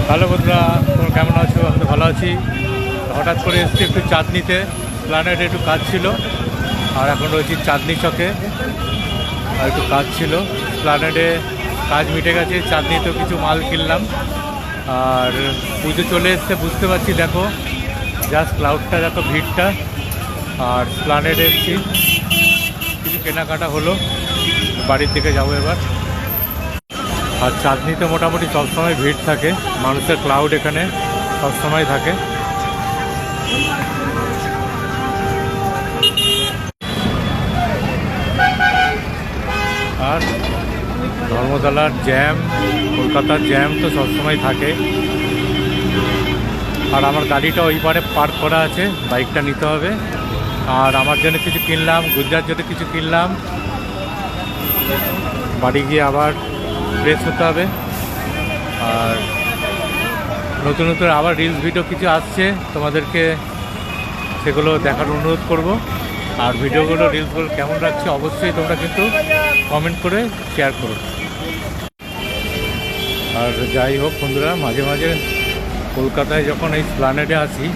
Hello বন্ধুরা, তোমরা কেমন আছো? আমি তো ভালো আছি। হঠাৎ করে এসেছি একটু চাঁদনিতে, প্ল্যানেটে একটু কাজ ছিল। আর এখন রয়েছি চাঁদনি চকে, আর একটু কাজ ছিল। প্ল্যানেটে কাজ মিটে গেছে, চাঁদনিতেও কিছু মাল কিনলাম। আর পুজো চলে এসছে, বুঝতে পারছি। দেখো জাস্ট ক্লাউডটা, দেখো ভিড়টা। আর প্ল্যানেটে এসেছি, কিছু কেনাকাটা হলো, বাড়ির দিকে যাবো এবার। আর চাঁদনিতে মোটামুটি সবসময় ভিড় থাকে, মানুষের ক্লাউড এখানে সবসময় থাকে। আর ধর্মতলার জ্যাম, কলকাতার জ্যাম তো সবসময় থাকে। আর আমার গাড়িটা ওই পারে পার্ক করা আছে, বাইকটা নিতে হবে। আর আমার জন্য কিছু কিনলাম, গুজরাট জন্য কিছু কিনলাম। বাড়ি গিয়ে আবার ফ্রেশ হতে হবে। আর নতুন নতুন আবার রিলস ভিডিও কিছু আসছে, তোমাদেরকে সেগুলো দেখার অনুরোধ করব। আর ভিডিওগুলো, রিলসগুলো কেমন লাগছে অবশ্যই তোমরা কিন্তু কমেন্ট করে শেয়ার করো। আর যাই হোক বন্ধুরা, মাঝে মাঝে কলকাতায় যখন এই প্ল্যানেটে আসি,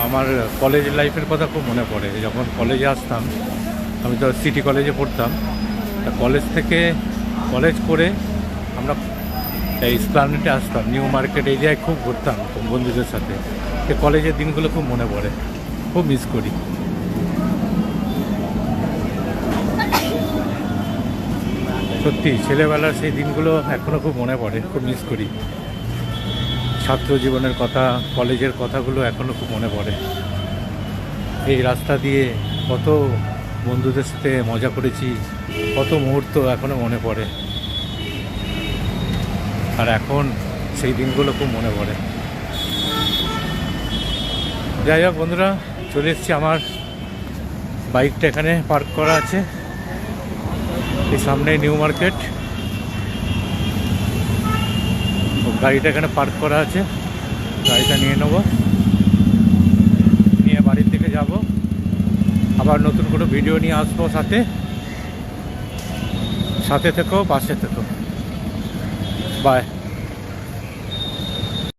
আমার কলেজ লাইফের কথা খুব মনে পড়ে। যখন কলেজে আসতাম, আমি তো সিটি কলেজে পড়তাম, তা কলেজ থেকে কলেজ করে আমরা এই প্ল্যানেটে আসতাম, নিউ মার্কেট এই জায়গায় খুব ঘুরতাম বন্ধুদের সাথে। এই কলেজের দিনগুলো খুব মনে পড়ে, খুব মিস করি। সত্যি ছেলেবেলার সেই দিনগুলো এখনও খুব মনে পড়ে, খুব মিস করি। ছাত্র জীবনের কথা, কলেজের কথাগুলো এখনও খুব মনে পড়ে। এই রাস্তা দিয়ে কত বন্ধুদের সাথে মজা করেছি, কত মুহূর্ত এখনও মনে পড়ে। আর এখন সেই দিনগুলো খুব মনে পড়ে। যাই হোক বন্ধুরা, চলে এসেছি। আমার বাইকটা এখানে পার্ক করা আছে, এই সামনে নিউ মার্কেট। গাড়িটা এখানে পার্ক করা আছে, গাড়িটা নিয়ে নেব, নিয়ে বাড়ির দিকে যাব। আবার নতুন কোনো ভিডিও নিয়ে আসবো, সাথে থেকো, পাশে থেকো। বাই।